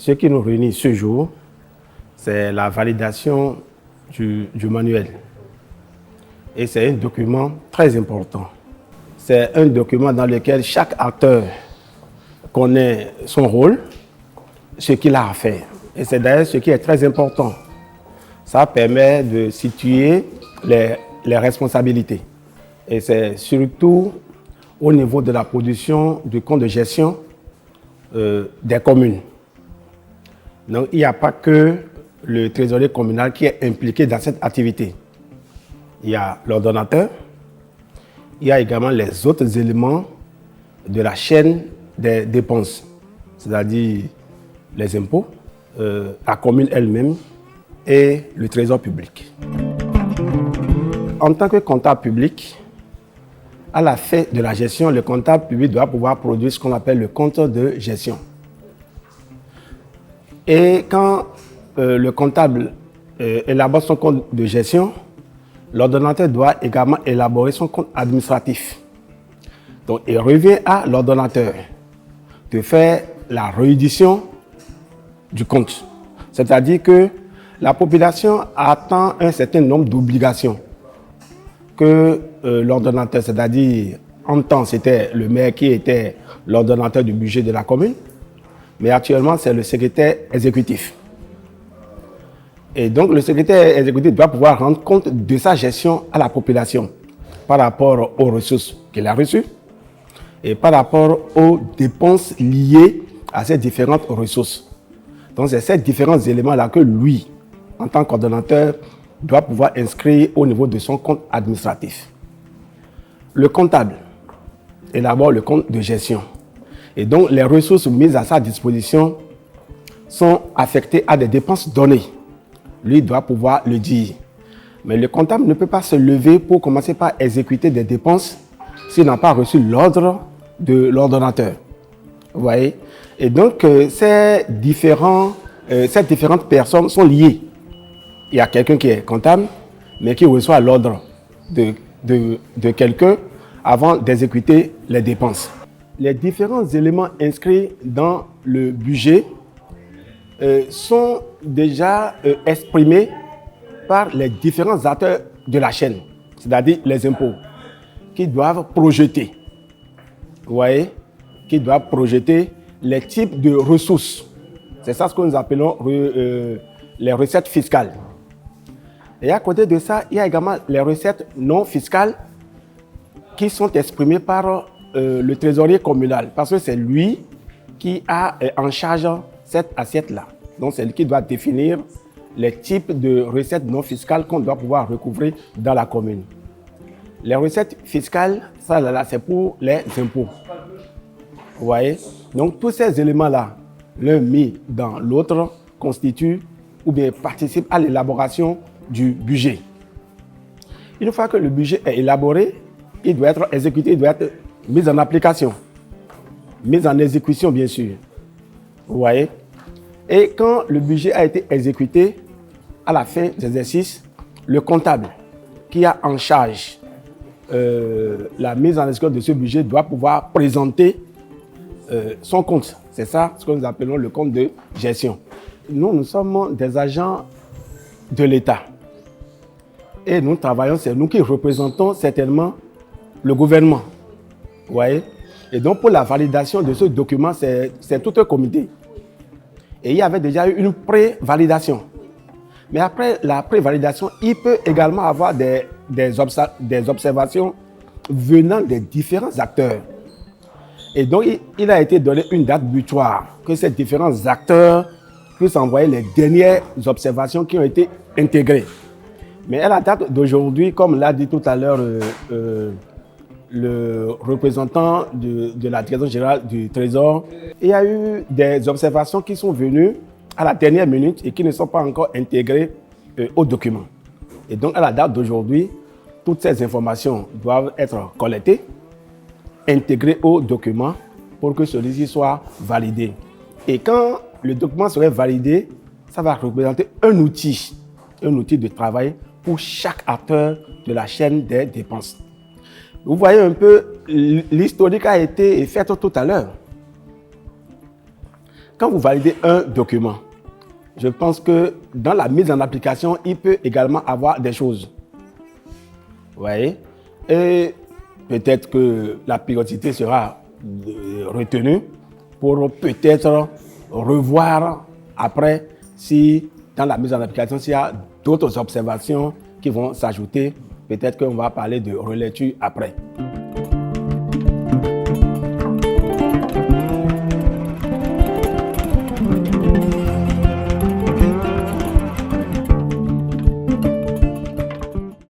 Ce qui nous réunit ce jour, c'est la validation du manuel. Et c'est un document très important. C'est un document dans lequel chaque acteur connaît son rôle, ce qu'il a à faire. Et c'est d'ailleurs ce qui est très important. Ça permet de situer les responsabilités. Et c'est surtout au niveau de la production du compte de gestion des communes. Donc, il n'y a pas que le trésorier communal qui est impliqué dans cette activité. Il y a l'ordonnateur, il y a également les autres éléments de la chaîne des dépenses, c'est-à-dire les impôts, la commune elle-même et le trésor public. En tant que comptable public, à la fin de la gestion, le comptable public doit pouvoir produire ce qu'on appelle le compte de gestion. Et quand le comptable élabore son compte de gestion, l'ordonnateur doit également élaborer son compte administratif. Donc, il revient à l'ordonnateur de faire la réédition du compte. C'est-à-dire que la population attend un certain nombre d'obligations que l'ordonnateur, c'est-à-dire en temps c'était le maire qui était l'ordonnateur du budget de la commune, mais actuellement c'est le secrétaire exécutif. Et donc le secrétaire exécutif doit pouvoir rendre compte de sa gestion à la population par rapport aux ressources qu'il a reçues et par rapport aux dépenses liées à ces différentes ressources. Donc c'est ces différents éléments-là que lui, en tant qu'ordonnateur, doit pouvoir inscrire au niveau de son compte administratif. Le comptable élabore le compte de gestion. Et donc, les ressources mises à sa disposition sont affectées à des dépenses données. Lui doit pouvoir le dire. Mais le comptable ne peut pas se lever pour commencer par exécuter des dépenses s'il n'a pas reçu l'ordre de l'ordonnateur. Vous voyez? Et donc, ces différentes personnes sont liées. Il y a quelqu'un qui est comptable, mais qui reçoit l'ordre de quelqu'un avant d'exécuter les dépenses. Les différents éléments inscrits dans le budget sont déjà exprimés par les différents acteurs de la chaîne, c'est-à-dire les impôts, qui doivent projeter, vous voyez, qui doivent projeter les types de ressources. C'est ça ce que nous appelons les recettes fiscales. Et à côté de ça, il y a également les recettes non fiscales qui sont exprimées par le trésorier communal, parce que c'est lui qui a en charge cette assiette-là. Donc c'est lui qui doit définir les types de recettes non fiscales qu'on doit pouvoir recouvrer dans la commune. Les recettes fiscales, ça là, c'est pour les impôts. Vous voyez? Donc tous ces éléments-là, l'un mis dans l'autre, constituent ou bien participent à l'élaboration du budget. Une fois que le budget est élaboré, il doit être exécuté, il doit être mis en application, mis en exécution bien sûr. Vous voyez? Et quand le budget a été exécuté, à la fin de l'exercice, le comptable qui a en charge la mise en exécution de ce budget doit pouvoir présenter son compte. C'est ça ce que nous appelons le compte de gestion. Nous sommes des agents de l'État. Et nous travaillons, c'est nous qui représentons certainement le gouvernement. Vous voyez? Et donc pour la validation de ce document, c'est tout un comité. Et il y avait déjà eu une pré-validation. Mais après la pré-validation, il peut également avoir des observations venant des différents acteurs. Et donc il a été donné une date butoir, que ces différents acteurs puissent envoyer les dernières observations qui ont été intégrées. Mais à la date d'aujourd'hui, comme l'a dit tout à l'heure le représentant de la direction générale du Trésor, il y a eu des observations qui sont venues à la dernière minute et qui ne sont pas encore intégrées au document. Et donc à la date d'aujourd'hui, toutes ces informations doivent être collectées, intégrées au document pour que celui-ci soit validé. Et quand le document serait validé, ça va représenter un outil de travail pour chaque acteur de la chaîne des dépenses. Vous voyez un peu, l'historique a été fait tout à l'heure. quand vous validez un document, je pense que dans la mise en application, il peut également avoir des choses. Vous voyez? Et peut-être que la périodicité sera retenue pour peut-être revoir après si dans la mise en application, s'il y a d'autres observations qui vont s'ajouter, peut-être qu'on va parler de relecture après.